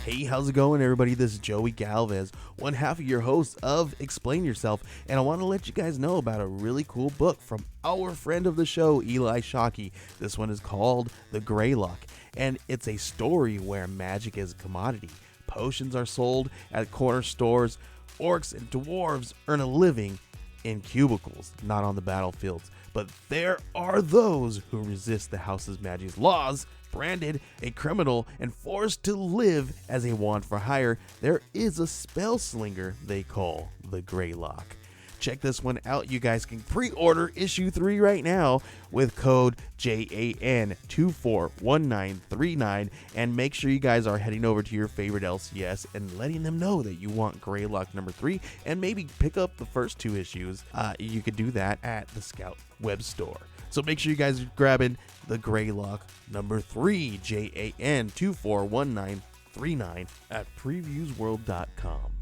Hey, how's it going, everybody? This is Joey Galvez, one half of your host of Explain Yourself, and I want to let you guys know about a really cool book from our friend of the show, Eli Shockey. This one is called The Greylock, and it's a story where magic is a commodity. Potions are sold at corner stores. Orcs and dwarves earn a living in cubicles, not on the battlefields. But there are those who resist the house's magic's laws. Branded a criminal and forced to live as a wand for hire, there is a spell slinger they call the Greylock. Check this one out. You guys can pre-order issue 3 right now with code JAN241939, and make sure you guys are heading over to your favorite LCS and letting them know that you want Greylock number 3, and maybe pick up the first 2 issues. You could do that at the Scout web store. So make sure you guys are grabbing the Greylock number 3, JAN241939 at previewsworld.com.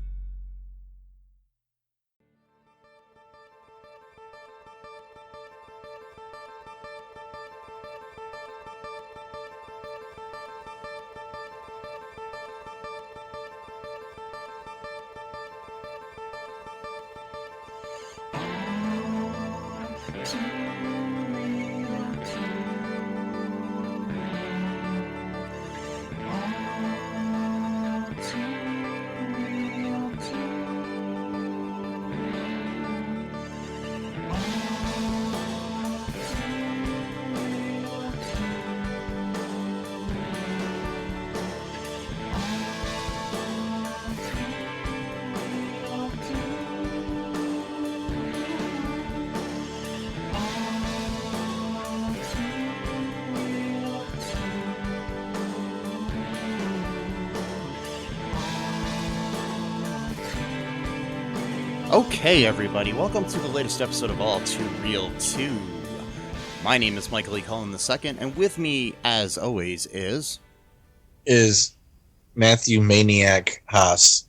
Okay, everybody, welcome to the latest episode of All Too Real 2. My name is Michael E. Cullen II, and with me, as always, is Matthew Maniac Haas.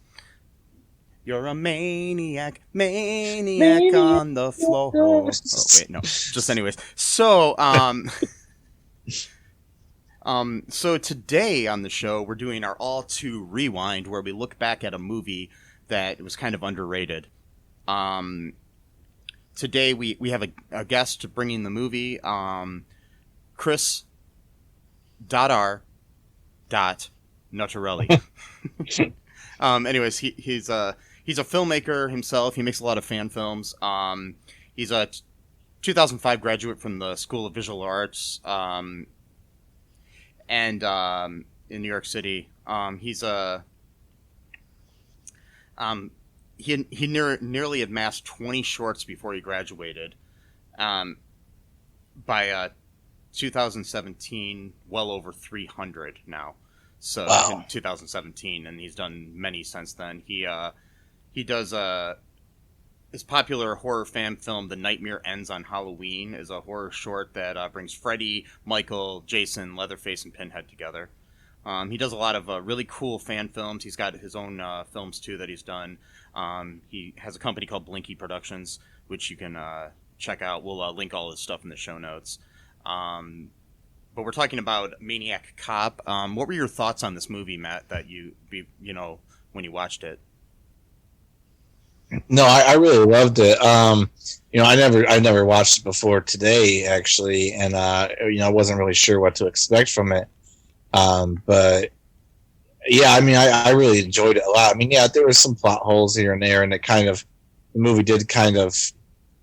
You're a maniac on the floor. Oh, wait, no. Just anyways. So, so today on the show, we're doing our All Too Rewind, where we look back at a movie that was kind of underrated. Today we have a guest bringing the movie, Chris .R. Notarile. Anyways, he's a filmmaker himself. He makes a lot of fan films. He's a 2005 graduate from the School of Visual Arts, and in New York City. He nearly amassed 20 shorts before he graduated. By 2017, well over 300 now. So wow. In 2017, and he's done many since then. He does his popular horror fan film, The Nightmare Ends on Halloween, is a horror short that brings Freddy, Michael, Jason, Leatherface, and Pinhead together. He does a lot of really cool fan films. He's got his own films, too, that he's done. He has a company called Blinky Productions, which you can check out. We'll link all his stuff in the show notes. But we're talking about Maniac Cop. What were your thoughts on this movie, Matt, that when you watched it? No, I really loved it. I never watched it before today, actually, and I wasn't really sure what to expect from it. But yeah, I really enjoyed it a lot. There were some plot holes here and there, and the movie did kind of,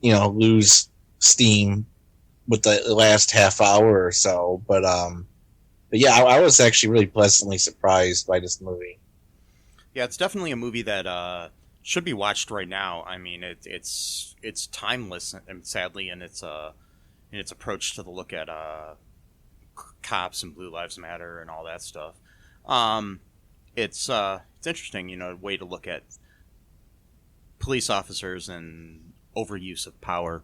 lose steam with the last half hour or so. But yeah, I was actually really pleasantly surprised by this movie. Yeah, it's definitely a movie that should be watched right now. It's timeless, and sadly, in its approach to the look at cops and Blue Lives Matter and all that stuff. It's interesting, a way to look at police officers and overuse of power,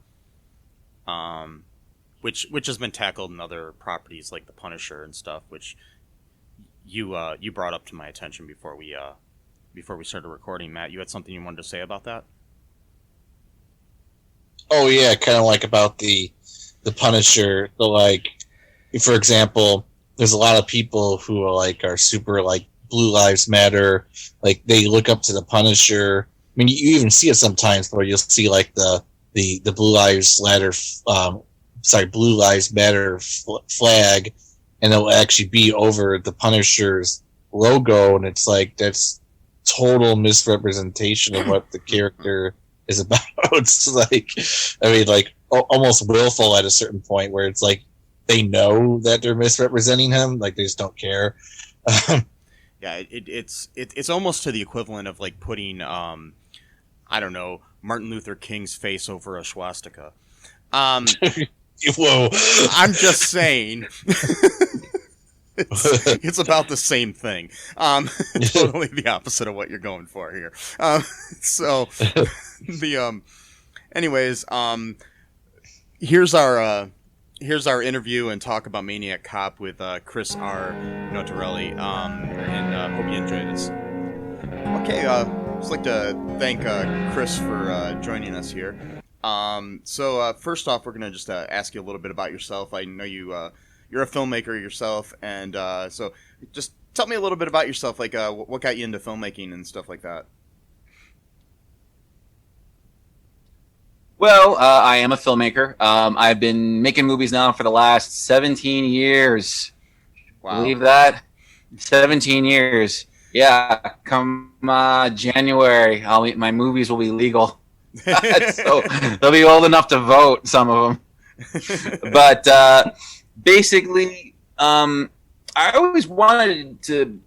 which has been tackled in other properties like The Punisher and stuff, which you brought up to my attention before we started recording. Matt, you had something you wanted to say about that? Oh yeah, kind of like about the Punisher. For example, there's a lot of people who are super Blue Lives Matter. Like they look up to the Punisher. I mean, you even see it sometimes where you'll see like the Blue Lives Matter flag, and it'll actually be over the Punisher's logo, and it's like that's total misrepresentation of what the character is about. It's like, I mean, like almost willful at a certain point where it's like they know that they're misrepresenting him, like they just don't care. Yeah, it's almost to the equivalent of like putting I don't know, Martin Luther King's face over a swastika. Whoa! I'm just saying. It's about the same thing. Totally the opposite of what you're going for here. Anyways, here's our interview and talk about Maniac Cop with Chris R. Notarile, and hope you enjoyed this. Okay, I'd just like to thank Chris for joining us here. So first off, we're gonna just ask you a little bit about yourself. I know you're a filmmaker yourself, and so just tell me a little bit about yourself, like what got you into filmmaking and stuff like that. Well, I am a filmmaker. I've been making movies now for the last 17 years. Wow. Believe that? 17 years. Yeah, come January, my movies will be legal. So they'll be old enough to vote, some of them. But basically, I always wanted to,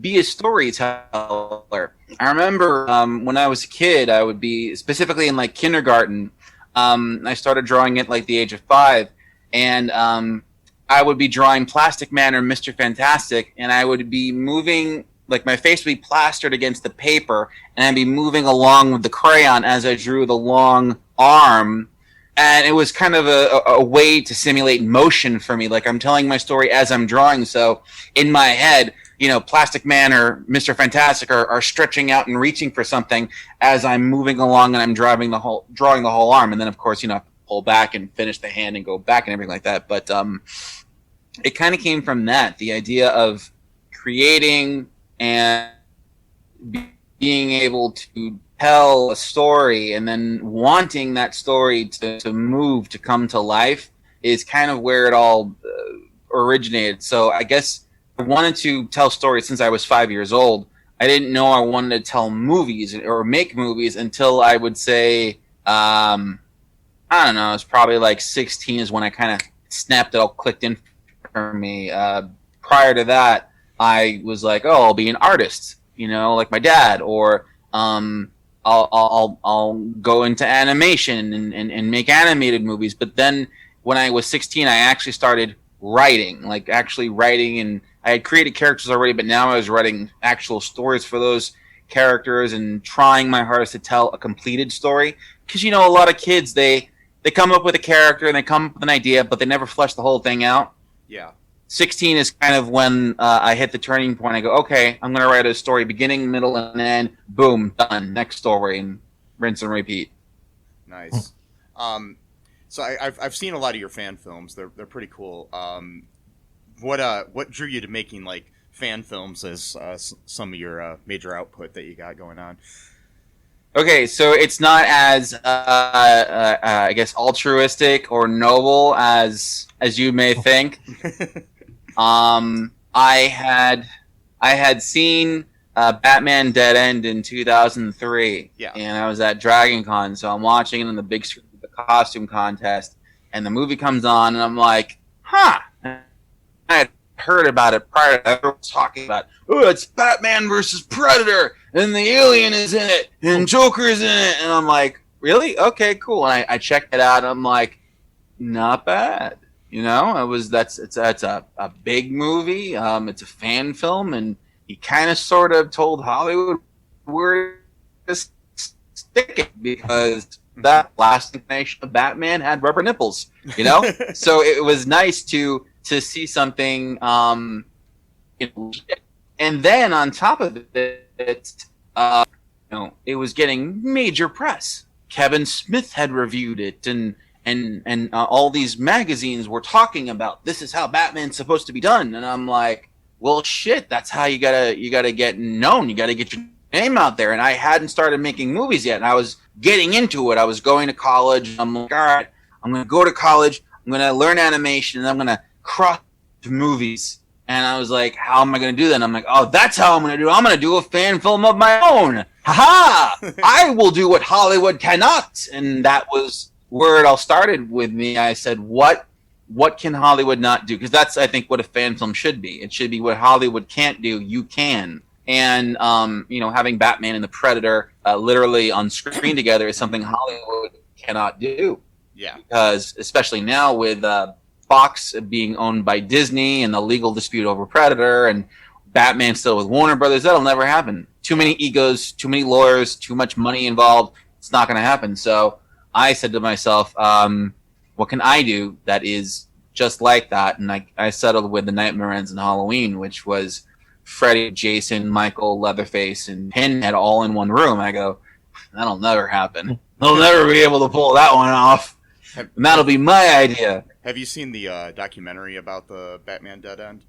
be a storyteller. I remember when I was a kid, I would be, specifically in like kindergarten, I started drawing at like the age of 5, and I would be drawing Plastic Man or Mr. Fantastic, and I would be moving, like my face would be plastered against the paper, and I'd be moving along with the crayon as I drew the long arm. And it was kind of a way to simulate motion for me. Like I'm telling my story as I'm drawing. So in my head, Plastic Man or Mr. Fantastic are stretching out and reaching for something as I'm moving along and I'm drawing the whole arm. And then of course, pull back and finish the hand and go back and everything like that. But it kind of came from that, the idea of creating and being able to tell a story and then wanting that story to move, to come to life, is kind of where it all originated. So I guess I wanted to tell stories since I was 5 years old. I didn't know I wanted to tell movies or make movies until I would say, I don't know, it's probably like 16 is when I kind of snapped, it all clicked in for me. Prior to that, I was like, oh, I'll be an artist, like my dad, or I'll go into animation and make animated movies. But then when I was 16, I actually started writing, and I had created characters already, but now I was writing actual stories for those characters and trying my hardest to tell a completed story. Because, a lot of kids, they come up with a character and they come up with an idea, but they never flesh the whole thing out. Yeah. 16 is kind of when I hit the turning point. I go, okay, I'm going to write a story, beginning, middle, and end. Boom, done. Next story, and rinse and repeat. Nice. So I've seen a lot of your fan films. They're pretty cool. What drew you to making like fan films as some of your major output that you got going on? Okay, so it's not as I guess altruistic or noble as you may think. I had seen Batman Dead End in 2003, yeah, and I was at Dragon Con, so I'm watching it on the big screen, the costume contest, and the movie comes on, and I'm like, huh. I had heard about it prior to everyone talking about, oh, it's Batman versus Predator, and the alien is in it, and Joker is in it, and I'm like, really? Okay, cool. And I checked it out, and I'm like, not bad. It's a big movie. It's a fan film, and he kind of sort of told Hollywood where to stick it, because that last incarnation of Batman had rubber nipples, So it was nice to see something, and then on top of it, it was getting major press. Kevin Smith had reviewed it, and all these magazines were talking about, this is how Batman's supposed to be done. And I'm like, well, shit, that's how you gotta get known. You gotta get your name out there. And I hadn't started making movies yet, and I was getting into it. I was going to college. I'm like, all right, I'm gonna go to college. I'm gonna learn animation, and I'm gonna cross to movies. And I was like, how am I gonna do that? And I'm like, oh, that's how I'm gonna do it. I'm gonna do a fan film of my own. Ha ha! I will do what Hollywood cannot. And that was where it all started with me. I said, what can Hollywood not do? Because that's, I think, what a fan film should be. It should be what Hollywood can't do, you can. And, having Batman and the Predator literally on screen together is something Hollywood cannot do. Yeah. Because, especially now with Fox being owned by Disney and the legal dispute over Predator and Batman still with Warner Brothers, that'll never happen. Too many egos, too many lawyers, too much money involved. It's not going to happen. So I said to myself, what can I do that is just like that? And I settled with The Nightmare Ends and Halloween, which was Freddy, Jason, Michael, Leatherface, and Pinhead all in one room. I go, that'll never happen. They'll never be able to pull that one off. And that'll be my idea. Have you seen the documentary about the Batman Dead End?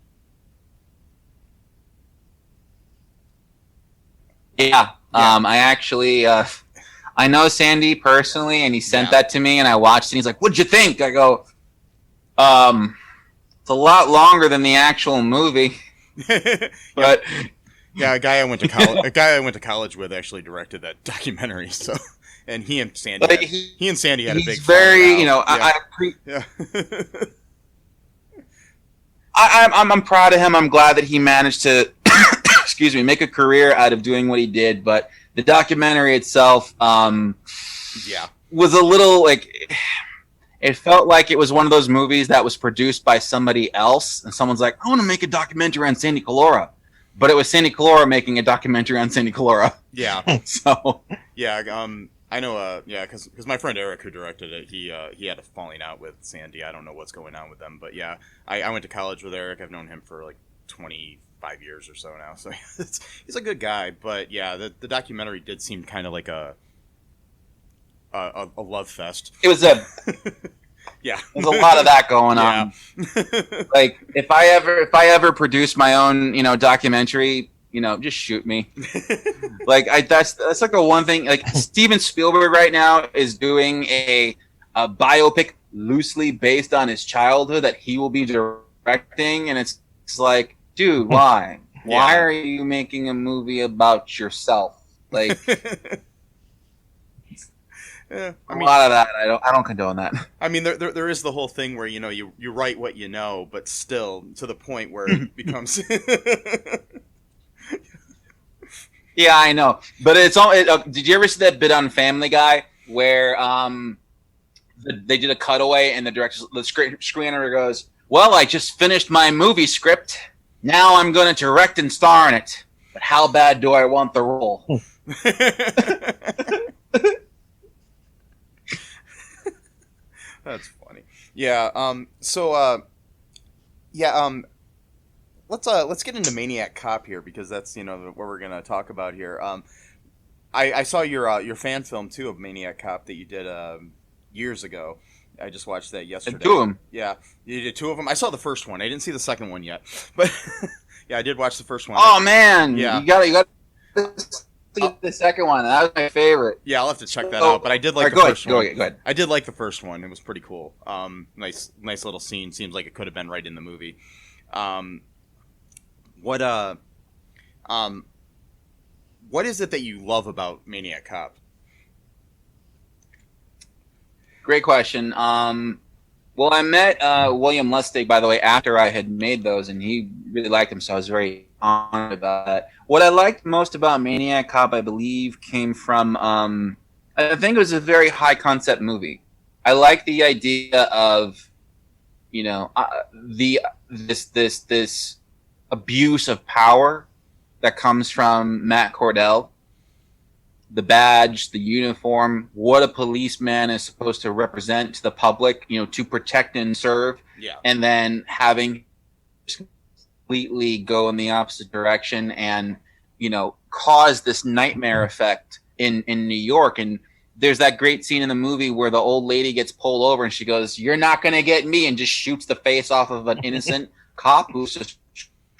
Yeah. I actually, I know Sandy personally, and he sent that to me, and I watched it, and he's like, what'd you think? I go, it's a lot longer than the actual movie. But yeah, a guy I went to college with actually directed that documentary. So, and he and Sandy, had a big. He's very, I'm proud of him. I'm glad that he managed to, make a career out of doing what he did. But the documentary itself, was a little like. It felt like it was one of those movies that was produced by somebody else, and someone's like, I want to make a documentary on Sandy Colora. But it was Sandy Colora making a documentary on Sandy Colora. Yeah. So. Yeah, I know, because my friend Eric, who directed it, he had a falling out with Sandy. I don't know what's going on with them, but yeah, I went to college with Eric. I've known him for like 25 years or so now, so he's a good guy. But yeah, the documentary did seem kind of like a love fest. It was a there's a lot of that going on. Like if I ever produce my own, documentary, just shoot me. Like that's like the one thing. Like Steven Spielberg right now is doing a biopic loosely based on his childhood that he will be directing, and it's like, dude, why? Why are you making a movie about yourself? Like. Yeah, a lot of that. I don't condone that. I mean, there is the whole thing where you write what you know, but still to the point where it becomes. Yeah, I know, but it's all. Did you ever see that bit on Family Guy where they did a cutaway and the screenwriter goes, "Well, I just finished my movie script. Now I'm going to direct and star in it. But how bad do I want the role?" That's funny. Yeah. Let's get into Maniac Cop here, because that's what we're gonna talk about here. I saw your fan film too of Maniac Cop that you did years ago. I just watched that yesterday. Two of them. Yeah, you did two of them. I saw the first one. I didn't see the second one yet, but yeah, I did watch the first one. Oh man, yeah, you got the second one. That was my favorite. Yeah, I'll have to check that out. But I did like the first one. Go ahead. I did like the first one. It was pretty cool. Nice little scene. Seems like it could have been right in the movie. What is it that you love about Maniac Cop? Great question. Well, I met William Lustig, by the way, after I had made those, and he really liked them, so I was very honored about that. What I liked most about Maniac Cop, I believe, came from I think it was a very high concept movie. I like the idea of this abuse of power that comes from Matt Cordell. The badge, the uniform, what a policeman is supposed to represent to the public, to protect and serve. Yeah. And then having completely go in the opposite direction and, cause this nightmare effect in New York. And there's that great scene in the movie where the old lady gets pulled over and she goes, "You're not going to get me," and just shoots the face off of an innocent cop who's just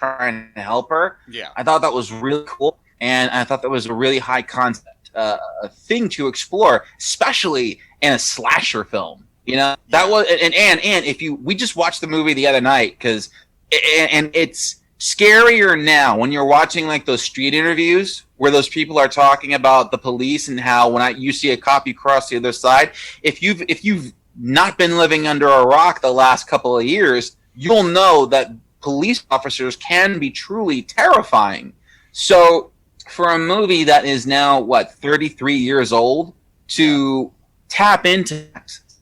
trying to help her. Yeah. I thought that was really cool, and I thought that was a really high concept thing to explore, especially in a slasher film. You know, that was and if we just watched the movie the other night because it's scarier now when you're watching like those street interviews where those people are talking about the police and how when you see a cop you cross the other side. If you've not been living under a rock the last couple of years, you'll know that police officers can be truly terrifying. So for a movie that is now 33 years old to tap into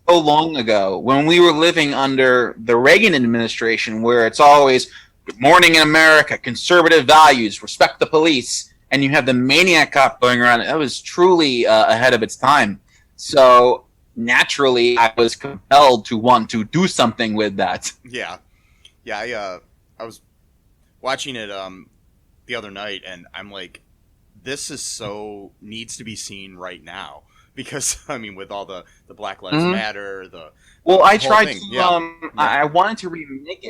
so long ago when we were living under the Reagan administration where it's always good morning in America, conservative values, respect the police, and you have the Maniac Cop going around, that was truly ahead of its time. So naturally I was compelled to want to do something with that. I was watching it the other night and I'm like, this is so needs to be seen right now. Because I mean, with all the Black Lives Matter, I tried thing. I wanted to remake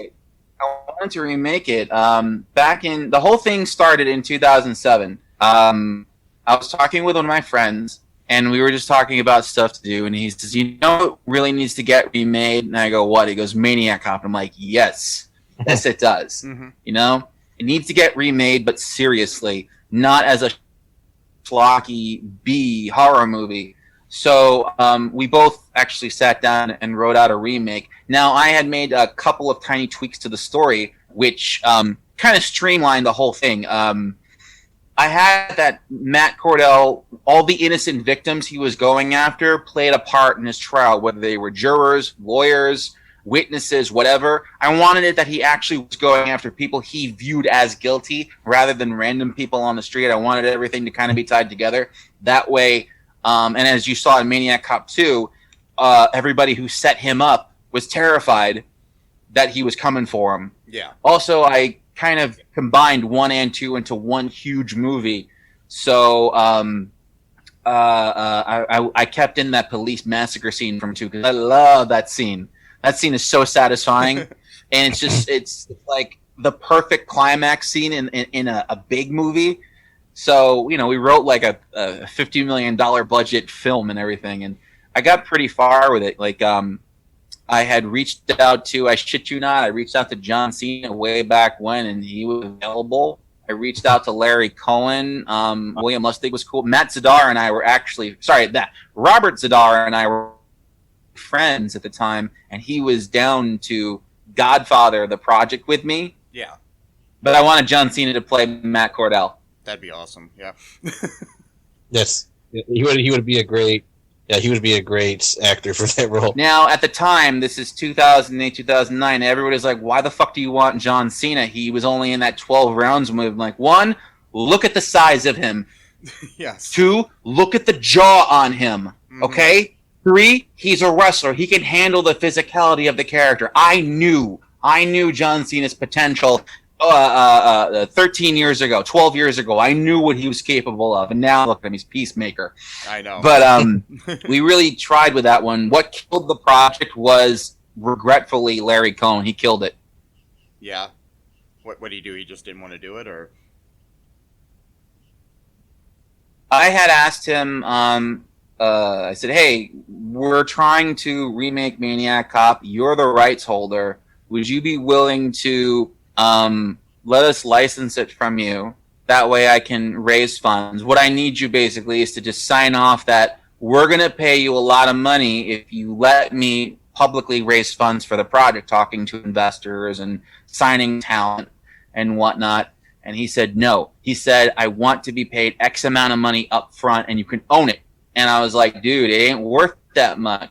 it. Back in the whole thing started in 2007. I was talking with one of my friends, and we were just talking about stuff to do. And he says, "You know, it really needs to get remade." And I go, "What?" He goes, "Maniac Cop." I'm like, "Yes, yes, it does." You know, it needs to get remade, but seriously, not as a schlocky B horror movie. So we both actually sat down and wrote out a remake. Now, I had made a couple of tiny tweaks to the story, which kind of streamlined the whole thing. I had that Matt Cordell, all the innocent victims he was going after, played a part in his trial, whether they were jurors, lawyers, witnesses, whatever. I wanted it that he actually was going after people he viewed as guilty rather than random people on the street. I wanted everything to kind of be tied together. That way... and as you saw in Maniac Cop 2, everybody who set him up was terrified that he was coming for him. Yeah. Also, I kind of combined 1 and 2 into one huge movie. So I kept in that police massacre scene from 2 because I love that scene. That scene is so satisfying. And it's like the perfect climax scene in a big movie. So, you know, we wrote like a $50 million budget film and everything, and I got pretty far with it. Like, I had reached out to, I shit you not, I reached out to John Cena way back when, and he was available. I reached out to Larry Cohen. William Lustig was cool. Matt Zadar and I were Robert Zadar and I were friends at the time, and he was down to Godfather the project with me. Yeah. But I wanted John Cena to play Matt Cordell. That'd be awesome. Yeah. Yes, he would be a great. Yeah, he would be a great actor for that role. Now, at the time, this is 2008, 2009. Everybody's like, "Why the fuck do you want John Cena? He was only in that 12 rounds movie." I'm like, 1, look at the size of him. Yes. 2, look at the jaw on him. Okay. 3, he's a wrestler. He can handle the physicality of the character. I knew John Cena's potential. 13 years ago, 12 years ago, I knew what he was capable of, and now look at him, he's Peacemaker. I know. But we really tried with that one. What killed the project was, regretfully, Larry Cohen. He killed it. Yeah. What did he do? He just didn't want to do it, or? I had asked him, I said, "Hey, we're trying to remake Maniac Cop. You're the rights holder. Would you be willing to let us license it from you? That way I can raise funds. What I need you basically is to just sign off that we're going to pay you a lot of money if you let me publicly raise funds for the project," talking to investors and signing talent and whatnot. And he said, no. He said, "I want to be paid X amount of money up front and you can own it." And I was like, dude, it ain't worth that much.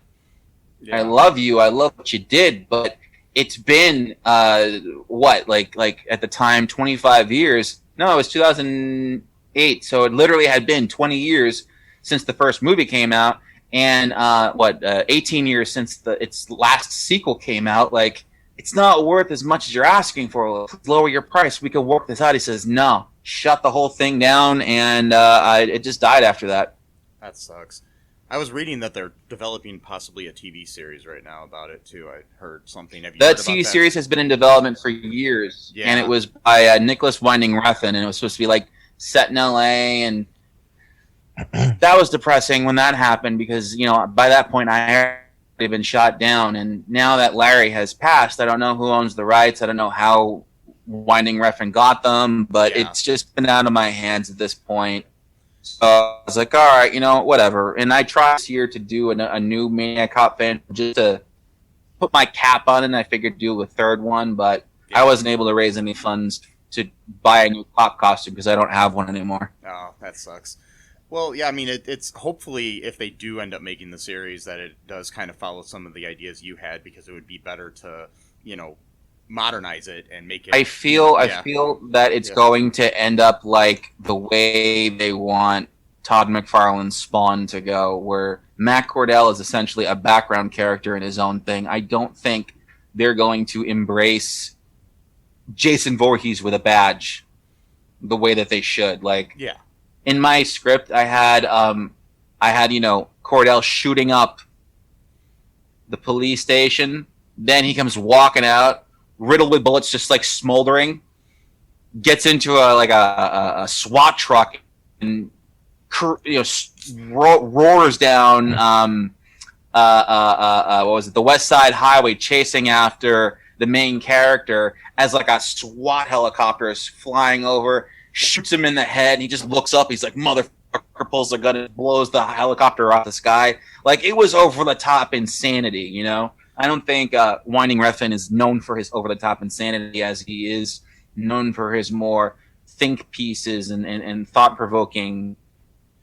Yeah. I love you. I love what you did, but it's been like at the time 25 years. No, it was 2008, so it literally had been 20 years since the first movie came out, and 18 years since its last sequel came out. Like, it's not worth as much as you're asking for. Please lower your price, we could work this out. He says no, shut the whole thing down, and it just died after that. That sucks. I was reading that they're developing possibly a TV series right now about it too. I heard something. Have you That heard about TV that? series has been in development for years, Yeah. and it was by Nicholas Winding Refn, and it was supposed to be like set in LA, and that was depressing when that happened because by that point I had already been shot down, and now that Larry has passed, I don't know who owns the rights. I don't know how Winding Refn got them, but it's just been out of my hands at this point. So I was like, all right, whatever. And I tried this year to do a new Maniac Cop fan just to put my cap on it, and I figured do a third one, but I wasn't able to raise any funds to buy a new cop costume because I don't have one anymore. Oh, that sucks. Well, yeah, I mean, it's hopefully if they do end up making the series that it does kind of follow some of the ideas you had, because it would be better to, modernize it and make it. I feel that it's going to end up like the way they want Todd McFarlane's Spawn to go, where Matt Cordell is essentially a background character in his own thing. I don't think they're going to embrace Jason Voorhees with a badge the way that they should. Like, in my script, I had Cordell shooting up the police station. Then he comes walking out, riddled with bullets, just like smoldering. Gets into a SWAT truck and roars down what was it, the West Side Highway, chasing after the main character as like a SWAT helicopter is flying over, shoots him in the head, and he just looks up. He's like, motherfucker, pulls the gun and blows the helicopter off the sky. Like, it was over the top insanity, I don't think Winding Refn is known for his over the top insanity as he is known for his more think pieces and thought provoking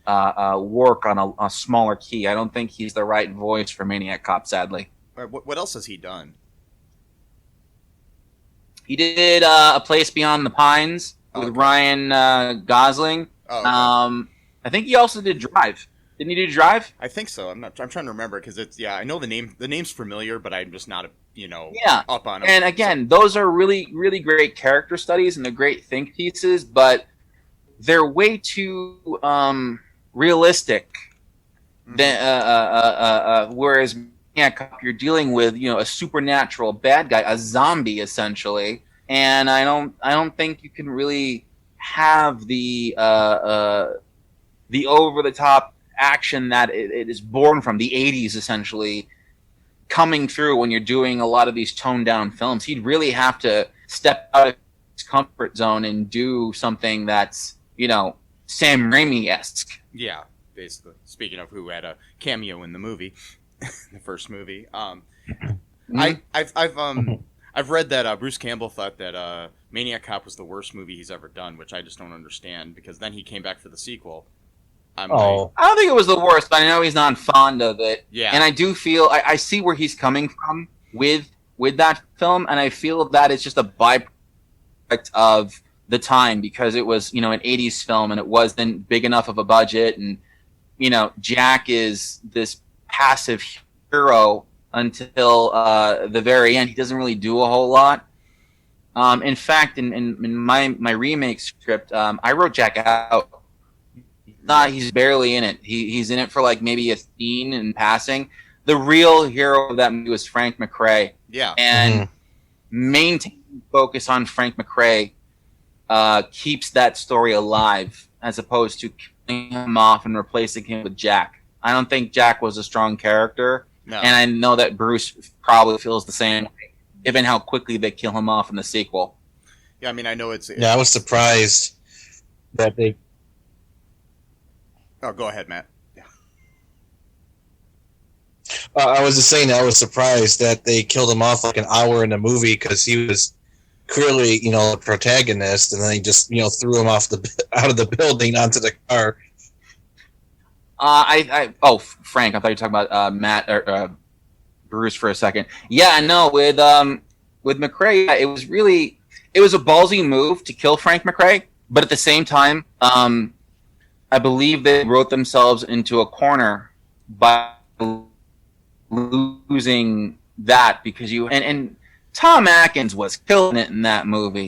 work on a smaller key. I don't think he's the right voice for Maniac Cop, sadly. What else has he done? He did A Place Beyond the Pines with Ryan Gosling. Oh, okay. I think he also did Drive. Didn't he do Drive? I think so. I'm trying to remember because it's I know the name. The name's familiar, but I'm just not up on it. And again, those are really, really great character studies and they're great think pieces, but they're way too realistic. Whereas Maniac Cop, you're dealing with a supernatural bad guy, a zombie essentially, and I don't think you can really have the over the top action that it is born from the 80s essentially coming through when you're doing a lot of these toned down films. He'd really have to step out of his comfort zone and do something that's Sam Raimi-esque. Yeah, basically. Speaking of who had a cameo in the movie, the first movie, I've read that Bruce Campbell thought that Maniac Cop was the worst movie he's ever done, which I just don't understand, because then he came back for the sequel. I don't think it was the worst, but I know he's not fond of it. Yeah. And I do feel I see where he's coming from with that film, and I feel that it's just a byproduct of the time, because it was an 80s film and it wasn't big enough of a budget, and Jack is this passive hero until the very end. He doesn't really do a whole lot. In fact, in my remake script, I wrote Jack out. He's barely in it. He's in it for like maybe a scene in passing. The real hero of that movie was Frank McCrae. Yeah. And maintaining focus on Frank McCrae keeps that story alive, as opposed to killing him off and replacing him with Jack. I don't think Jack was a strong character. No. And I know that Bruce probably feels the same way, given how quickly they kill him off in the sequel. Yeah, I mean, I know it's... Yeah, I was surprised that they... Oh, go ahead, Matt. Yeah. I was just saying that I was surprised that they killed him off like an hour in the movie, because he was clearly, the protagonist, and then they just, threw him off out of the building onto the car. Frank, I thought you were talking about Matt or Bruce for a second. Yeah, no, with McCrae, it was a ballsy move to kill Frank McCrae, but at the same time, I believe they wrote themselves into a corner by losing that, because and Tom Atkins was killing it in that movie.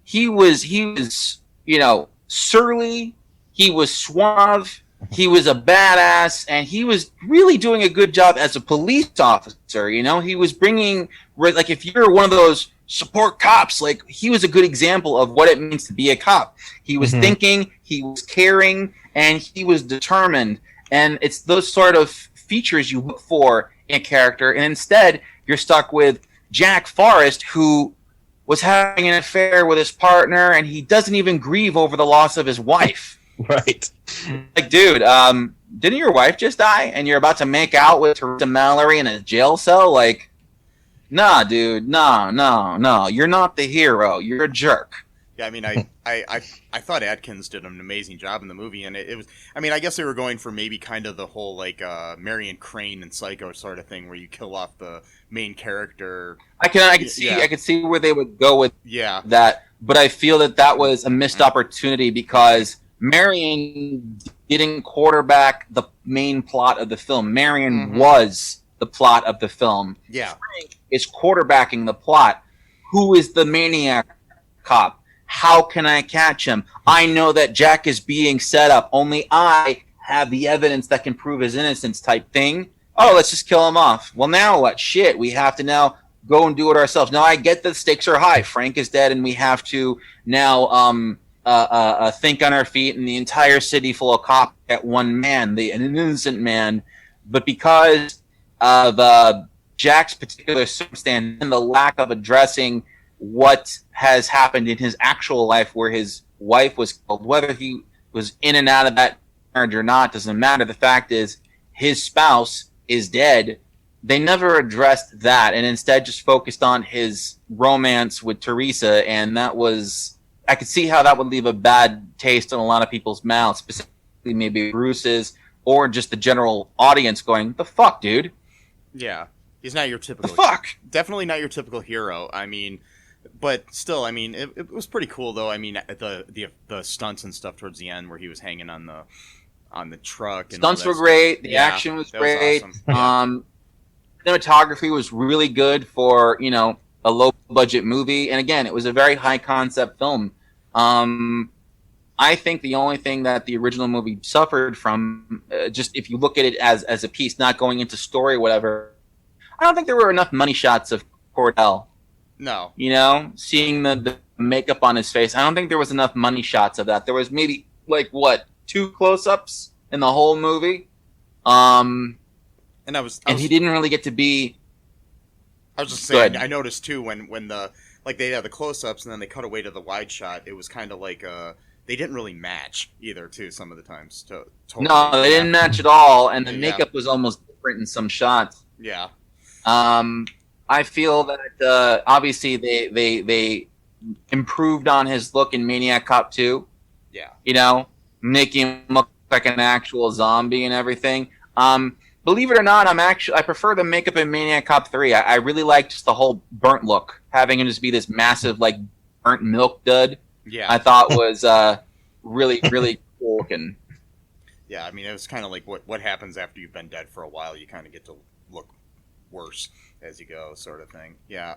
He was surly, he was suave, He was a badass, and he was really doing a good job as a police officer. You know, he was bringing, like, if you're one of those support cops, like, he was a good example of what it means to be a cop. He was thinking, he was caring, and he was determined. And it's those sort of features you look for in a character, and instead you're stuck with Jack Forrest, who was having an affair with his partner, and he doesn't even grieve over the loss of his wife. Right. Like, dude, didn't your wife just die, and you're about to make out with Theresa Mallory in a jail cell? Like, nah, dude, no. You're not the hero. You're a jerk. Yeah, I mean, I thought Adkins did an amazing job in the movie, and it was, I mean, I guess they were going for maybe kind of the whole, like, Marion Crane and Psycho sort of thing, where you kill off the main character. I could see where they would go with that, but I feel that was a missed opportunity because Marion didn't quarterback the main plot of the film. Marion was the plot of the film. Yeah. Frank is quarterbacking the plot. Who is the maniac cop? How can I catch him? I know that Jack is being set up. Only I have the evidence that can prove his innocence type thing. Oh, let's just kill him off. Well, now what? Shit, we have to now go and do it ourselves. Now, I get the stakes are high. Frank is dead, and we have to now think on our feet, and the entire city full of cops at one man, an innocent man. But because of Jack's particular circumstance and the lack of addressing what has happened in his actual life where his wife was killed, whether he was in and out of that marriage or not, doesn't matter. The fact is his spouse is dead. They never addressed that and instead just focused on his romance with Theresa, and that was, I could see how that would leave a bad taste in a lot of people's mouths, specifically maybe Bruce's or just the general audience going, the fuck, dude? Yeah. He's not your typical... The fuck? Definitely not your typical hero. I mean... But still, I mean, it was pretty cool, though. I mean, the stunts and stuff towards the end where he was hanging on the truck. And stunts were great. The action was great. Was awesome. Cinematography was really good for, you know, a low budget movie. And again, it was a very high concept film. I think the only thing that the original movie suffered from, just if you look at it as a piece, not going into story or whatever, I don't think there were enough money shots of Cordell. No. You know, seeing the makeup on his face, I don't think there was enough money shots of that. There was maybe, like, what, 2 close-ups in the whole movie? And he didn't really get to be... I was just saying, I noticed, too, when they had the close-ups and then they cut away to the wide shot, it was kind of like, they didn't really match either, too, some of the times. Totally. No, they didn't match at all, and the makeup was almost different in some shots. Yeah. I feel that obviously they improved on his look in Maniac Cop 2. Yeah. You know, making him look like an actual zombie and everything. Believe it or not, I prefer the makeup in Maniac Cop 3. I really like just the whole burnt look, having him just be this massive, like, burnt milk dud. Yeah. I thought was really, really cool looking. Yeah, I mean, it was kind of like what happens after you've been dead for a while. You kind of get to look worse as you go, sort of thing. Yeah.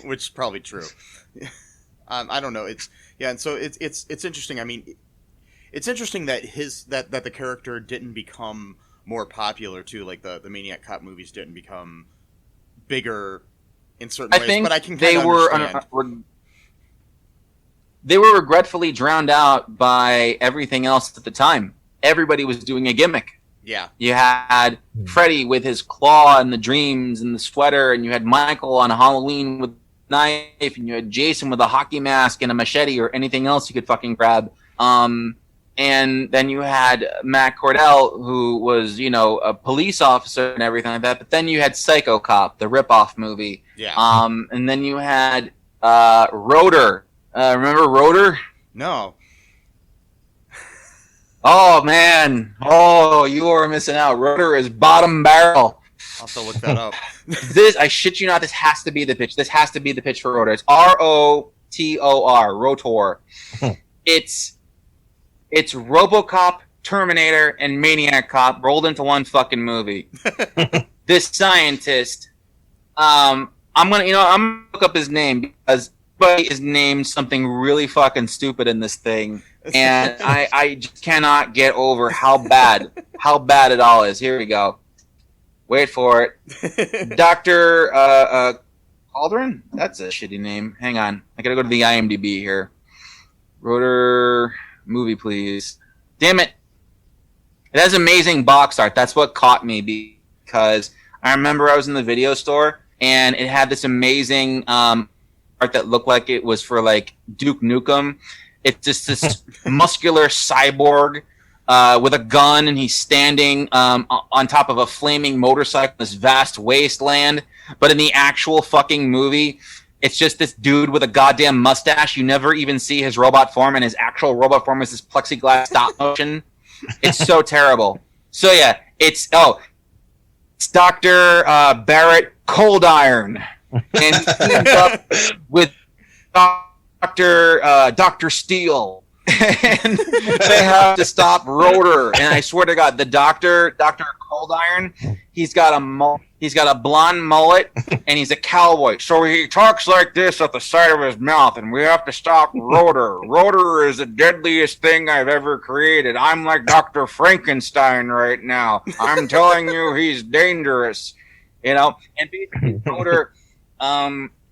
Which is probably true. I don't know. And so it's interesting. I mean, it's interesting that that the character didn't become more popular too. Like the Maniac Cop movies didn't become bigger in certain ways. But I can kind of understand. They were regretfully drowned out by everything else at the time. Everybody was doing a gimmick. Yeah. You had Freddy with his claw and the dreams and the sweater, and you had Michael on Halloween with a knife, and you had Jason with a hockey mask and a machete or anything else you could fucking grab. And then you had Matt Cordell, who was, you know, a police officer and everything like that. But then you had Psycho Cop, the ripoff movie. Yeah. And then you had Rotor. Remember Rotor? No. Oh, man. Oh, you are missing out. Rotor is bottom barrel. I'll have to look that up. I shit you not, this has to be the pitch. This has to be the pitch for Rotor. It's R-O-T-O-R, Rotor. It's RoboCop, Terminator, and Maniac Cop rolled into one fucking movie. This scientist, I'm gonna look up his name because everybody is named something really fucking stupid in this thing. and I just cannot get over how bad it all is. Here we go. Wait for it. Dr. Calderon? That's a shitty name. Hang on. I gotta go to the IMDb here. Rotor movie, please. Damn it. It has amazing box art. That's what caught me because I remember I was in the video store and it had this amazing art that looked like it was for like Duke Nukem. It's just this muscular cyborg with a gun, and he's standing on top of a flaming motorcycle in this vast wasteland. But in the actual fucking movie, it's just this dude with a goddamn mustache. You never even see his robot form, and his actual robot form is this plexiglass stop motion. It's so terrible. So yeah, it's Dr. Barrett Cold Iron, and he teams up with Dr. Steel, and they have to stop Rotor. And I swear to God, the Dr. Cold Iron, he's got a blonde mullet, and he's a cowboy. So he talks like this at the side of his mouth, and we have to stop Rotor. Rotor is the deadliest thing I've ever created. I'm like Dr. Frankenstein right now. I'm telling you, he's dangerous. And basically Rotor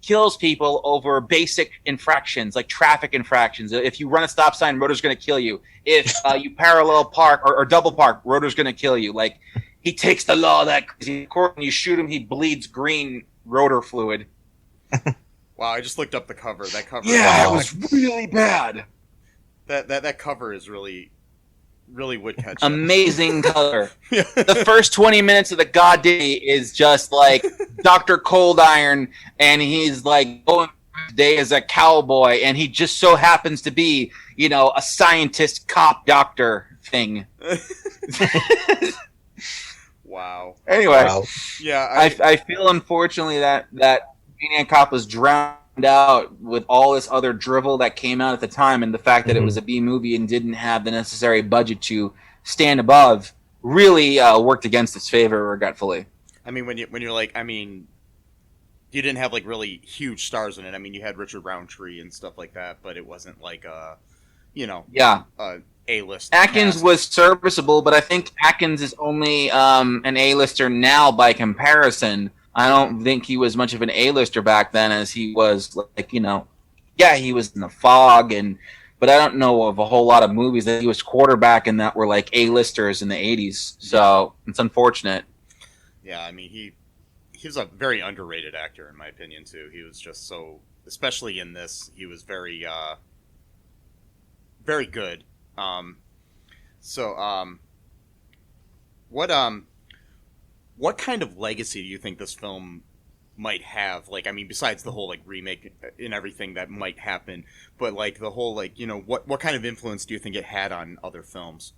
kills people over basic infractions, like traffic infractions. If you run a stop sign, Rotor's going to kill you. If you parallel park or double park, Rotor's going to kill you. Like, he takes the law that crazy. When you shoot him, he bleeds green Rotor fluid. Wow, I just looked up the cover. That cover, yeah, it was really bad. That cover is really would catch. Amazing color. Yeah. The first 20 minutes of the goddamn is just like Dr. Cold Iron, and he's like going day as a cowboy, and he just so happens to be, a scientist cop doctor thing. Wow. Anyway, yeah, I feel unfortunately that Maniac Cop was drowned out with all this other drivel that came out at the time, and the fact that it was a B movie and didn't have the necessary budget to stand above really worked against its favor, regretfully. I mean, when you're like, you didn't have like really huge stars in it. I mean, you had Richard Roundtree and stuff like that, but it wasn't like A-list. Atkins was serviceable, but I think Atkins is only an A-lister now by comparison. I don't think he was much of an A-lister back then as he was, like, he was in The Fog, but I don't know of a whole lot of movies that he was quarterbacking that were like A-listers in the 80s. So it's unfortunate. Yeah, I mean, he was a very underrated actor, in my opinion, too. He was just so, especially in this, he was very, very good. What kind of legacy do you think this film might have? Like, I mean, besides the whole, like, remake and everything that might happen, but, like, the whole, like, what kind of influence do you think it had on other films?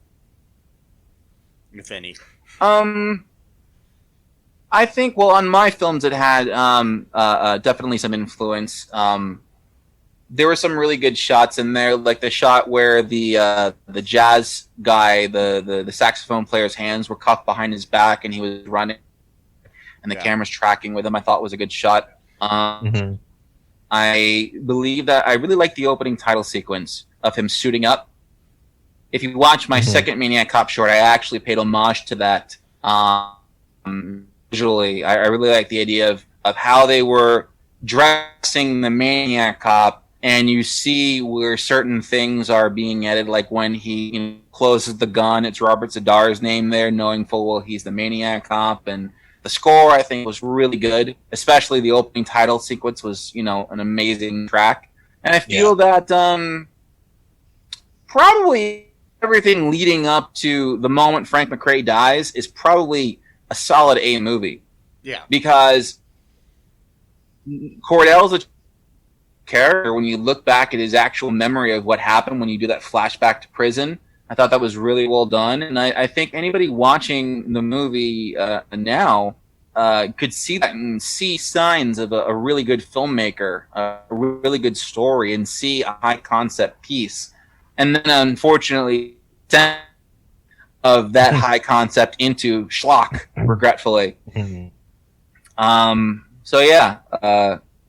If any. I think, well, on my films it had definitely some influence. There were some really good shots in there, like the shot where the jazz guy, the saxophone player's hands were cuffed behind his back and he was running, and the camera's tracking with him. I thought was a good shot. I believe that I really like the opening title sequence of him suiting up. If you watch my second Maniac Cop short, I actually paid homage to that visually. I really like the idea of how they were dressing the Maniac Cop. And you see where certain things are being added, like when he closes the gun, it's Robert Zadar's name there, knowing full well he's the Maniac Cop. And the score, I think, was really good. Especially the opening title sequence was, an amazing track. And I feel that probably everything leading up to the moment Frank McCrae dies is probably a solid A movie. Yeah. Because Cordell's a character, when you look back at his actual memory of what happened when you do that flashback to prison, I thought that was really well done. And I think anybody watching the movie now could see that and see signs of a really good filmmaker, a really good story, and see a high concept piece. And then unfortunately, of that high concept into schlock, regretfully. So yeah,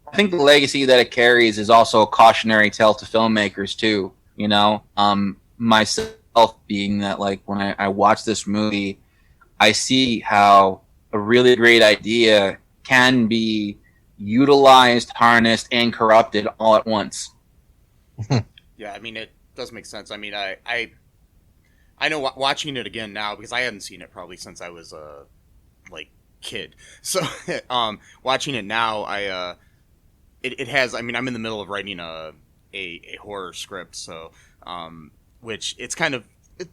I think the legacy that it carries is also a cautionary tale to filmmakers too. You know, myself being that, like, when I watch this movie, I see how a really great idea can be utilized, harnessed, and corrupted all at once. Yeah, I mean, it does make sense. I mean, I know watching it again now, because I hadn't seen it probably since I was a like kid. So watching it now, it has. I mean, I'm in the middle of writing a horror script, so which it's kind of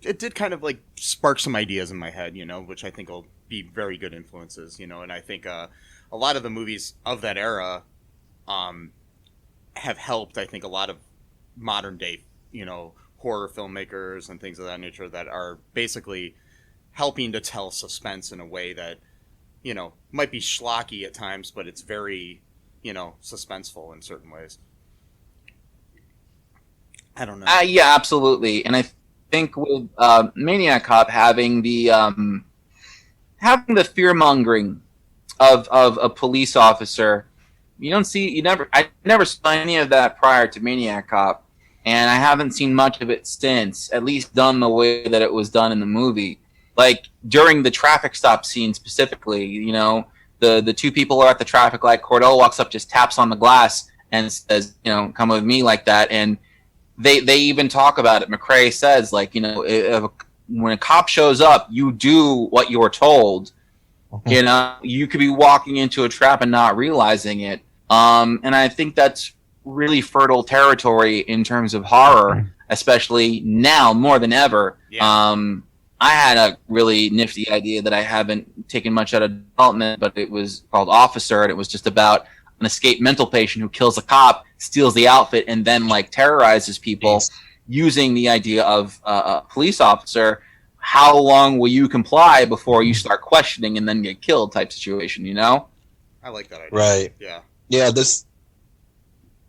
it did kind of like spark some ideas in my head, you know, which I think will be very good influences, you know, and I think a lot of the movies of that era have helped. I think a lot of modern day, you know, horror filmmakers and things of that nature that are basically helping to tell suspense in a way that, you know, might be schlocky at times, but it's very, you know, suspenseful in certain ways. I don't know. Yeah, absolutely. And I think with Maniac Cop having the fear mongering of a police officer, I never saw any of that prior to Maniac Cop. And I haven't seen much of it since, at least done the way that it was done in the movie. Like, during the traffic stop scene specifically, you know, the two people are at the traffic light, Cordell walks up, just taps on the glass, and says, you know, come with me, like that. And they even talk about it. McCrae says, like, you know, when a cop shows up, you do what you're told. You know, you could be walking into a trap and not realizing it. And I think that's really fertile territory in terms of horror, especially now more than ever. Yeah. I had a really nifty idea that I haven't taken much out of development, but it was called Officer, and it was just about an escaped mental patient who kills a cop, steals the outfit, and then like terrorizes people using the idea of a police officer. How long will you comply before you start questioning and then get killed type situation, you know? I like that idea. Right. Yeah. Yeah, this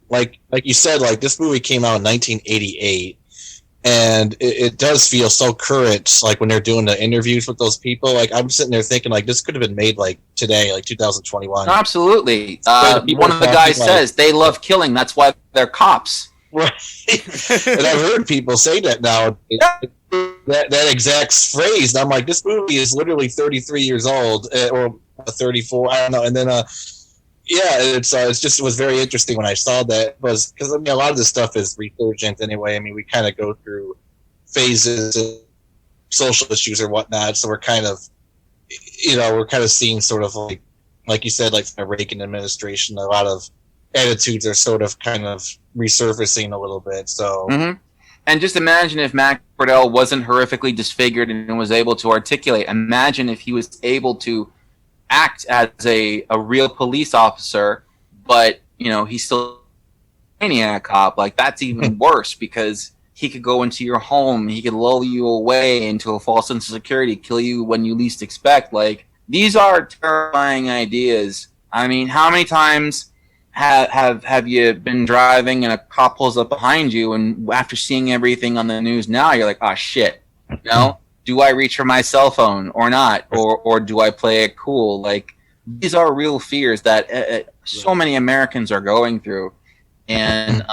like you said, like this movie came out in 1988, and it does feel so current. Like when they're doing the interviews with those people, like I'm sitting there thinking, like this could have been made like today, like 2021. Absolutely. One of the guys says they love killing. That's why they're cops. Right. And I've heard people say that now. That exact phrase. And I'm like, this movie is literally 33 years old, or 34. I don't know. And then yeah, it was very interesting when I saw that, because I mean a lot of this stuff is resurgent anyway. I mean we kind of go through phases of social issues or whatnot, so we're kind of seeing sort of like you said, like the Reagan administration, a lot of attitudes are sort of kind of resurfacing a little bit. So And just imagine if Matt Cordell wasn't horrifically disfigured and was able to articulate. Imagine if he was able to act as a real police officer, but you know he's still a maniac cop. Like that's even worse, because he could go into your home, he could lull you away into a false sense of security, kill you when you least expect. Like these are terrifying ideas. I mean, how many times have you been driving and a cop pulls up behind you, and after seeing everything on the news now, you're like, oh shit, you know? Do I reach for my cell phone or not? Or do I play it cool? Like, these are real fears that so many Americans are going through. And,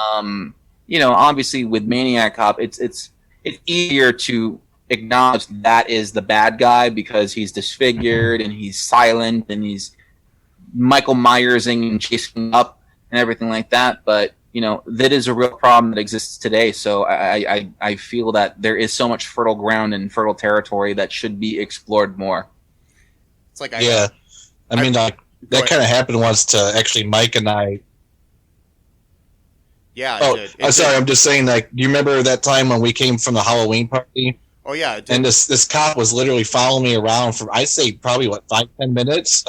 you know, obviously with Maniac Cop, it's easier to acknowledge that is the bad guy because he's disfigured and he's silent and he's Michael Myersing and chasing up and everything like that. But, you know, that is a real problem that exists today. So I feel that there is so much fertile ground and fertile territory that should be explored more. It's like I mean, that kind of happened once to actually Mike and I. Yeah. I'm sorry. I'm just saying, like, do you remember that time when we came from the Halloween party? Oh yeah. It did. And this cop was literally following me around for, I'd say, probably 5-10 minutes.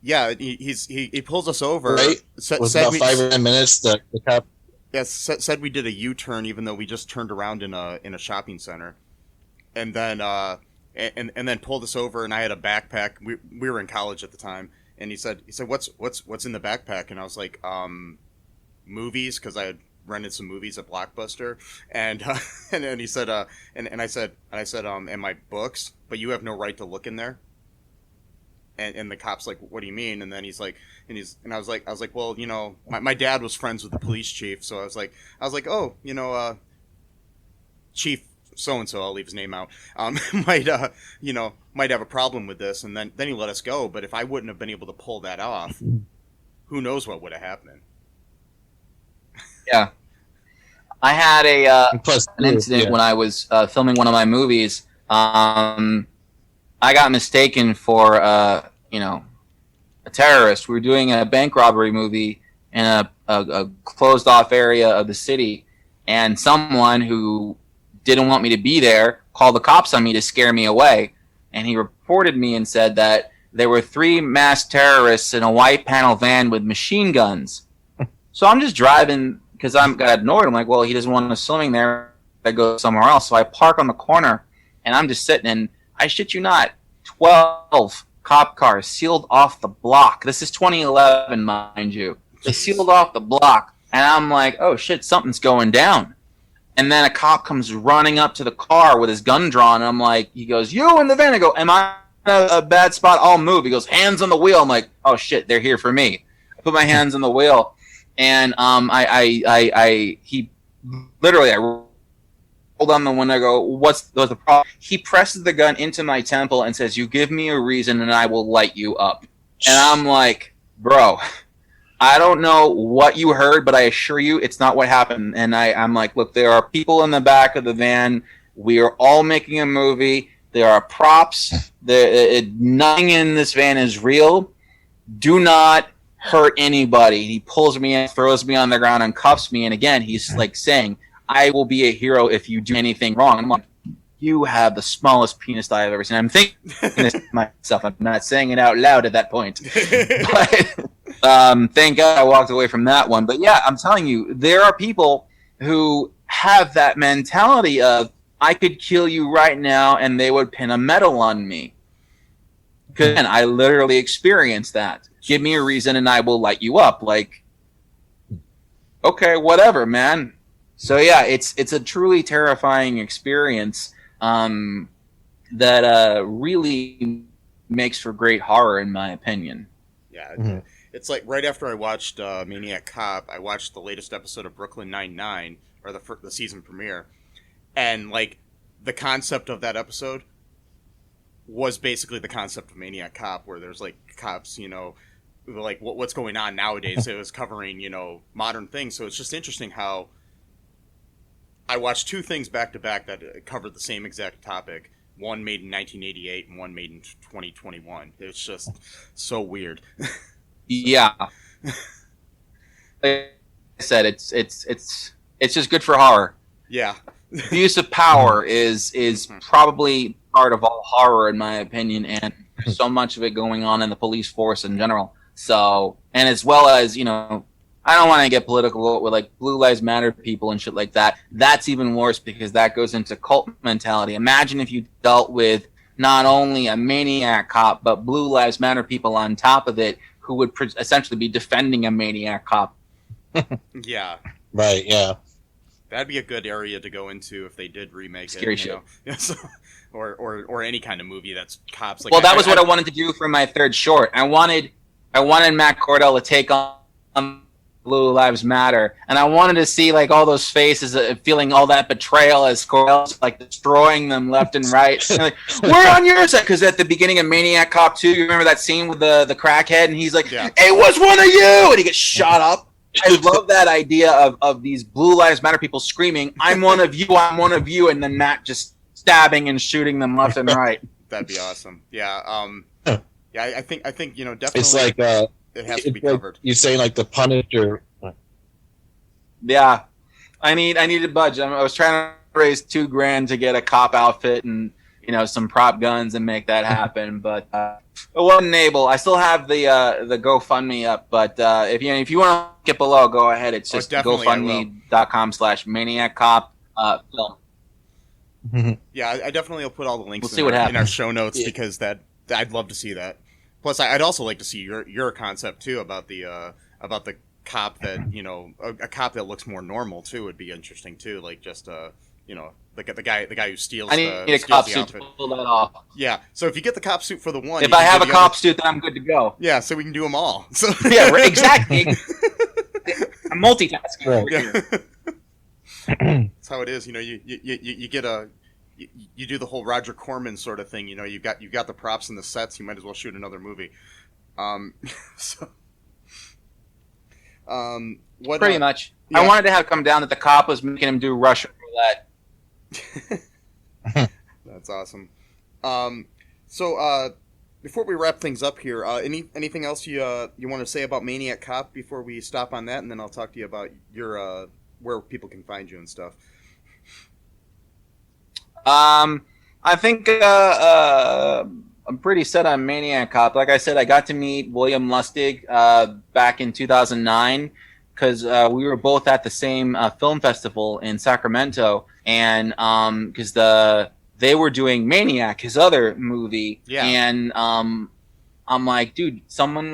Yeah, he pulls us over. Right. It was about 5 or 10 minutes. The cop. Yes, said we did a U-turn even though we just turned around in a shopping center, and then and then pulled us over. And I had a backpack. We were in college at the time, and he said what's in the backpack? And I was like, movies, because I had rented some movies at Blockbuster, and then he said and I said and my books, but you have no right to look in there. And the cop's like, what do you mean? And then he's like, and I was like, well, you know, my dad was friends with the police chief, so I was like, oh, you know, Chief so and so, I'll leave his name out, might have a problem with this, and then he let us go. But if I wouldn't have been able to pull that off, who knows what would have happened? Yeah, I had an incident when I was filming one of my movies. I got mistaken for a terrorist. We were doing a bank robbery movie in a closed off area of the city, and someone who didn't want me to be there called the cops on me to scare me away. And he reported me and said that there were 3 masked terrorists in a white panel van with machine guns. So I'm just driving because I got ignored. I'm like, well, he doesn't want us filming there. I go somewhere else. So I park on the corner, and I'm just sitting, and I shit you not, 12 cop cars sealed off the block. This is 2011, mind you. They sealed off the block, and I'm like, oh shit, something's going down. And then a cop comes running up to the car with his gun drawn, and I'm like, he goes, you in the van. I go, am I in a bad spot? I'll move. He goes, hands on the wheel. I'm like, oh shit, they're here for me. I put my hands on the wheel, and he literally, I rolled on the window. I go, what's the problem? He presses the gun into my temple and says, you give me a reason and I will light you up. And I'm like, bro, I don't know what you heard, but I assure you it's not what happened. And I'm like, look, there are people in the back of the van. We are all making a movie. There are props. Nothing in this van is real. Do not hurt anybody. He pulls me in, throws me on the ground, and cuffs me. And again, he's like saying, I will be a hero if you do anything wrong. I'm like, you have the smallest penis I've ever seen. I'm thinking this to myself. I'm not saying it out loud at that point. But thank God I walked away from that one. But yeah, I'm telling you, there are people who have that mentality of, I could kill you right now and they would pin a medal on me. Because I literally experienced that. Give me a reason and I will light you up. Like, okay, whatever, man. So yeah, it's a truly terrifying experience that really makes for great horror, in my opinion. Yeah, it's like right after I watched Maniac Cop, I watched the latest episode of Brooklyn Nine-Nine, or the season premiere, and like the concept of that episode was basically the concept of Maniac Cop, where there's like cops, you know, like what's going on nowadays. It was covering, you know, modern things, so it's just interesting how I watched 2 things back to back that covered the same exact topic. One made in 1988 and one made in 2021. It's just so weird. Yeah. Like I said, it's just good for horror. Yeah. Abuse of power is probably part of all horror, in my opinion, and so much of it going on in the police force in general. So, and as well as, you know, I don't want to get political with like Blue Lives Matter people and shit like that. That's even worse because that goes into cult mentality. Imagine if you dealt with not only a maniac cop, but Blue Lives Matter people on top of it who would essentially be defending a maniac cop. Yeah. Right, yeah. That'd be a good area to go into if they did remake Scary it. Scary shit. So, or any kind of movie that's cops. Like, well, that was what I wanted to do for my third short. I wanted Matt Cordell to take on Blue Lives Matter, and I wanted to see like all those faces feeling all that betrayal as Cordell's like destroying them left and right. And, like, we're on your side, because at the beginning of Maniac Cop 2, you remember that scene with the crackhead, and he's like, yeah. It was one of you, and he gets shot up. I love that idea of these Blue Lives Matter people screaming, I'm one of you, and then Matt just stabbing and shooting them left and right. That'd be awesome. Yeah. Yeah, I think you know, definitely. It's like it has to be covered. You're saying like the Punisher. Yeah, I need to budge. I was trying to raise $2,000 to get a cop outfit and, you know, some prop guns and make that happen, but it wasn't able. I still have the GoFundMe up, but if you want to get below, go ahead. It's just GoFundMe.com/Maniac Cop film. Yeah, I definitely will put all the links in our show notes, because I'd love to see that. Plus, I'd also like to see your concept too about the cop that, you know, a cop that looks more normal too would be interesting too. Like just the guy who steals. I need a cop suit to pull that off. Yeah, so if you get the cop suit for the one, if I have a cop suit, then I'm good to go. Yeah, so we can do them all. So yeah, exactly. I'm multitasking over here. That's how it is. You get you do the whole Roger Corman sort of thing. You've got the props and the sets. You might as well shoot another movie. What? Pretty much. Yeah. I wanted to have come down that the cop was making him do Russian roulette. That's awesome. So before we wrap things up here, anything else you want to say about Maniac Cop before we stop on that, and then I'll talk to you about your where people can find you and stuff. I think I'm pretty set on Maniac Cop. Like I said, I got to meet William Lustig back in 2009 because we were both at the same film festival in Sacramento, and because they were doing Maniac, his other movie, and I'm like, dude, someone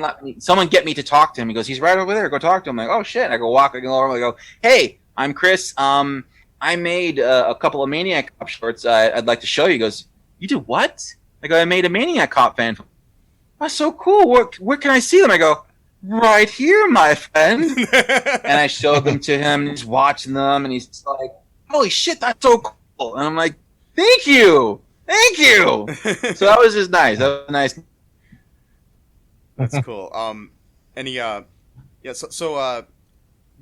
get me to talk to him. He goes, he's right over there. Go talk to him. I'm like, oh shit. I go over. I go, hey, I'm Chris. I made a couple of Maniac Cop shorts. I'd like to show you. He goes, you did what? I go, I made a Maniac Cop fan film. That's so cool. Where can I see them? I go, right here, my friend. And I showed them to him. And he's watching them, and he's like, holy shit, that's so cool. And I'm like, thank you. So that was just nice. That was nice. That's cool.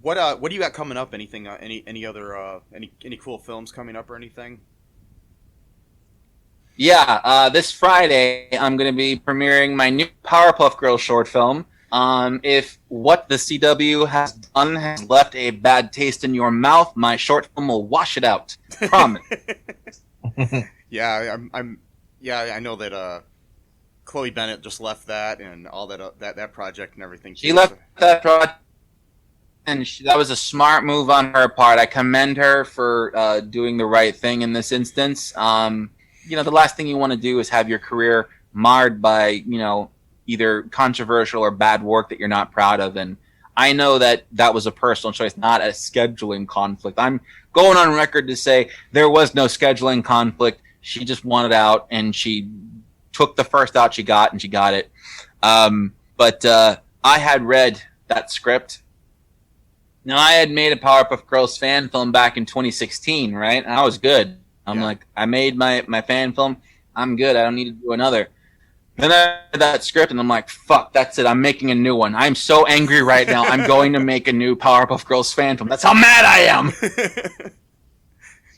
What do you got coming up? Anything? Any other any cool films coming up or anything? Yeah, this Friday I'm going to be premiering my new Powerpuff Girls short film. If what the CW has done has left a bad taste in your mouth, my short film will wash it out. Promise. Yeah, I know that Chloe Bennett just left that and all that project and everything. She left that project, and that was a smart move on her part. I commend her for doing the right thing in this instance. The last thing you want to do is have your career marred by, either controversial or bad work that you're not proud of. And I know that was a personal choice, not a scheduling conflict. I'm going on record to say there was no scheduling conflict. She just wanted out, and she took the first out she got, and she got it. But I had read that script. Now, I had made a Powerpuff Girls fan film back in 2016, right? And I was good. I'm like, I made my fan film. I'm good. I don't need to do another. Then I read that script, and I'm like, fuck, that's it. I'm making a new one. I'm so angry right now. I'm going to make a new Powerpuff Girls fan film. That's how mad I am.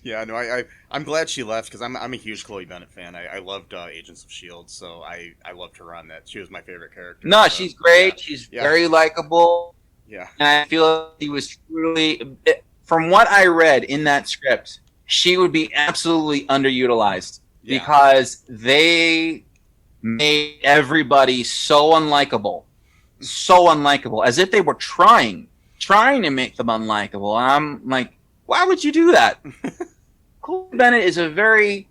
Yeah, no, I'm glad she left because I'm a huge Chloe Bennett fan. I loved Agents of S.H.I.E.L.D., so I loved her on that. She was my favorite character. No, so, she's great. Yeah. She's very likable. Yeah. And I feel she was truly, from what I read in that script, she would be absolutely underutilized because they made everybody so unlikable, as if they were trying to make them unlikable. And I'm like, why would you do that? Chloe Bennett is a very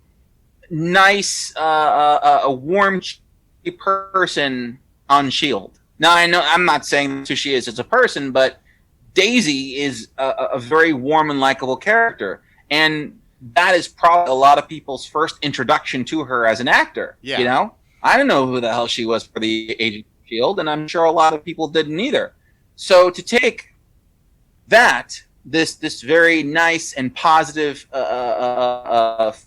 nice, a warm person on S.H.I.E.L.D. Now, I know I'm not saying that's who she is as a person, but Daisy is a very warm and likable character. And that is probably a lot of people's first introduction to her as an actor. Yeah. I don't know who the hell she was for the Agent of S.H.I.E.L.D., and I'm sure a lot of people didn't either. So to take that, this very nice and positive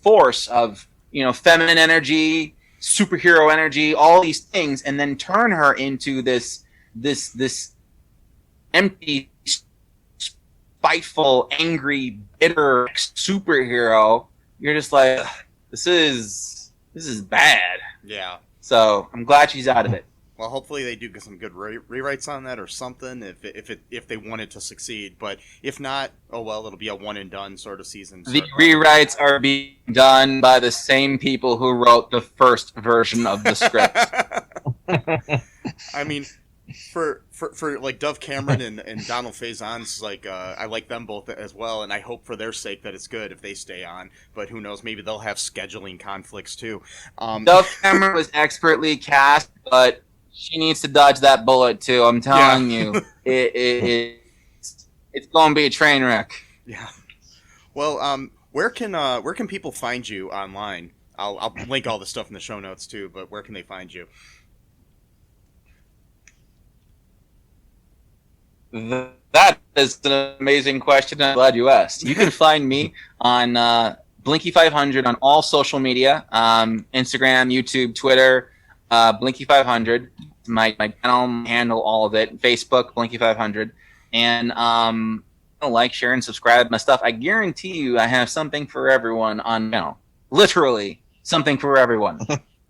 force of, feminine energy, superhero energy, all these things, and then turn her into this empty, spiteful, angry, bitter superhero, you're just like, this is bad. Yeah. So I'm glad she's out of it. Well, hopefully they do get some good rewrites on that or something if they want it to succeed. But if not, oh well, it'll be a one and done sort of season. The rewrites are being done by the same people who wrote the first version of the script. I mean, for like Dove Cameron and Donald Faison's, like I like them both as well, and I hope for their sake that it's good if they stay on. But who knows? Maybe they'll have scheduling conflicts too. Dove Cameron was expertly cast, but she needs to dodge that bullet too. I'm telling you, it's going to be a train wreck. Yeah. Well, Where can people find you online? I'll link all the stuff in the show notes too, but where can they find you? That is an amazing question. I'm glad you asked. You can find me on Blinky500 on all social media, Instagram, YouTube, Twitter, Blinky500. My channel handle, all of it. Facebook, Blinky500. And like, share, and subscribe my stuff. I guarantee you I have something for everyone on my channel. Literally, something for everyone.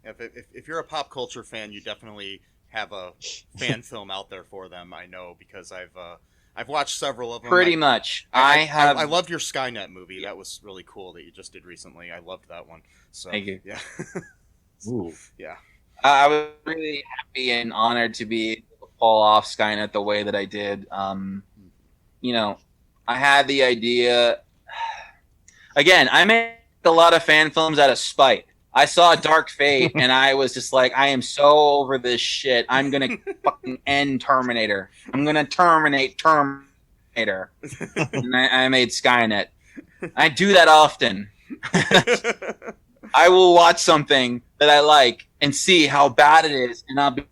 If you're a pop culture fan, you definitely have a fan film out there for them. I know, because I've watched several of them. Pretty much. I loved your Skynet movie. That was really cool that you just did recently. I loved that one. So, thank you. Yeah. Ooh. Yeah. I was really happy and honored to be able to pull off Skynet the way that I did. I had the idea. Again, I made a lot of fan films out of spite. I saw Dark Fate, and I was just like, I am so over this shit. I'm going to fucking end Terminator. I'm going to terminate Terminator. And I made Skynet. I do that often. I will watch something that I like and see how bad it is, and I'll be,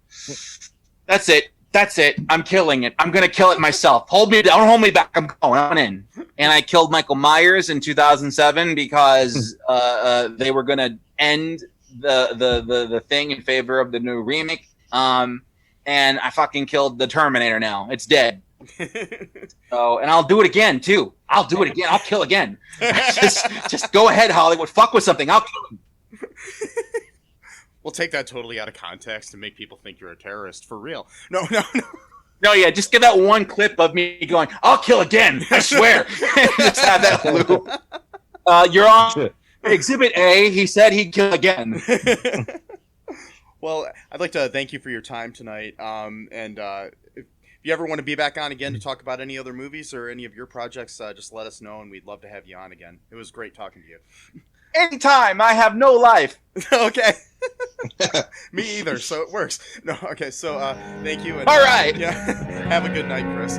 that's it. That's it. I'm killing it. I'm going to kill it myself. Hold me down. Don't hold me back. I'm going on in. And I killed Michael Myers in 2007 because they were going to end the thing in favor of the new remake. And I fucking killed the Terminator now. It's dead. So, and I'll do it again, too. I'll do it again. I'll kill again. just go ahead, Hollywood. Fuck with something. I'll kill him. We'll take that totally out of context and make people think you're a terrorist. For real. No. No, yeah, just give that one clip of me going, I'll kill again, I swear. Just have that loop. You're on Exhibit A. He said he'd kill again. Well, I'd like to thank you for your time tonight. If you ever want to be back on again to talk about any other movies or any of your projects, just let us know, and we'd love to have you on again. It was great talking to you. Anytime. I have no life. Okay. Me either, so it works. No, okay, so thank you. And, all right. Yeah. Have a good night, Chris.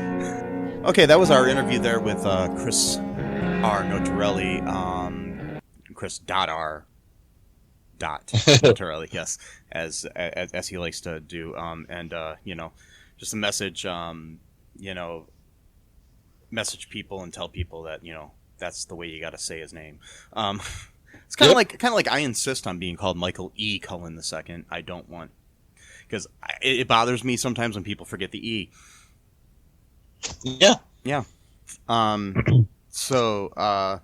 Okay, that was our interview there with Chris R. Notarile, Chris R. Notarile, yes, as he likes to do, just a message, message people and tell people that that's the way you got to say his name. It's kind of like I insist on being called Michael E. Cullen II. I don't want, because it bothers me sometimes when people forget the E. Yeah. Yeah. So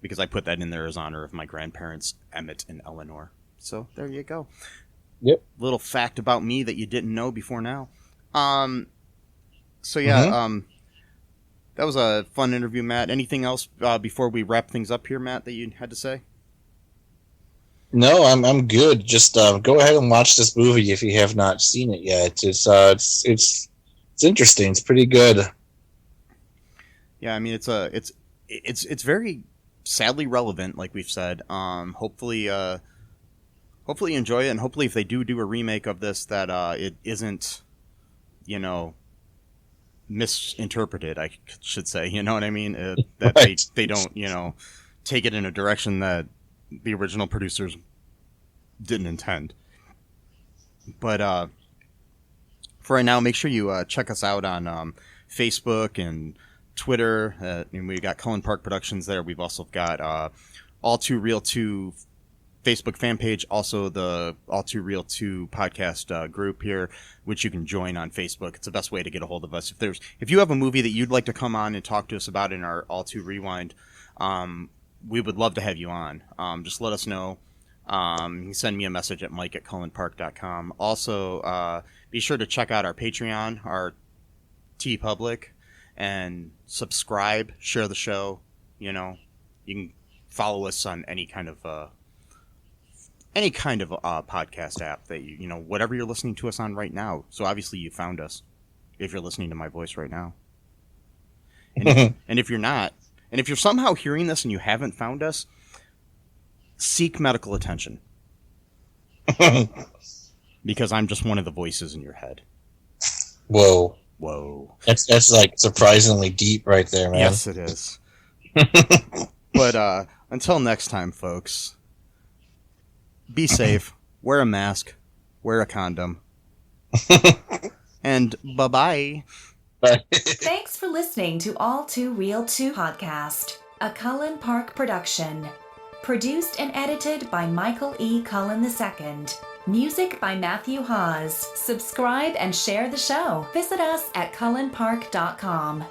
because I put that in there as honor of my grandparents Emmett and Eleanor. So there you go. Yep. Little fact about me that you didn't know before now. So yeah. That was a fun interview, Matt. Anything else before we wrap things up here, Matt, that you had to say? No, I'm good. Just go ahead and watch this movie if you have not seen it yet. It's interesting. It's pretty good. Yeah, I mean it's very sadly relevant, like we've said. Hopefully you enjoy it, and hopefully if they do a remake of this, that it isn't, misinterpreted, I should say. You know what I mean? That right. they don't take it in a direction that the original producers didn't intend. But for right now, make sure you check us out on Facebook and Twitter. And we got Cullen Park Productions there. We've also got All Too Real 2 Facebook fan page, also the All Too Real 2 podcast group here, which you can join on Facebook. It's the best way to get a hold of us. If you have a movie that you'd like to come on and talk to us about in our All Too Rewind, we would love to have you on. Just let us know. You can send me a message at mike@cullenpark.com. Also, be sure to check out our Patreon, our TeePublic, and subscribe, share the show. You can follow us on any kind of podcast app that whatever you're listening to us on right now. So obviously you found us if you're listening to my voice right now. And if you're not, and if you're somehow hearing this and you haven't found us, seek medical attention. Because I'm just one of the voices in your head. Whoa. That's like surprisingly deep right there, man. Yes, it is. But Until next time, folks, be safe, wear a mask, wear a condom, and bye-bye. Thanks for listening to All Too Real 2 podcast, a Cullen Park production. Produced and edited by Michael E. Cullen II. Music by Matthew Hawes. Subscribe and share the show. Visit us at cullenpark.com.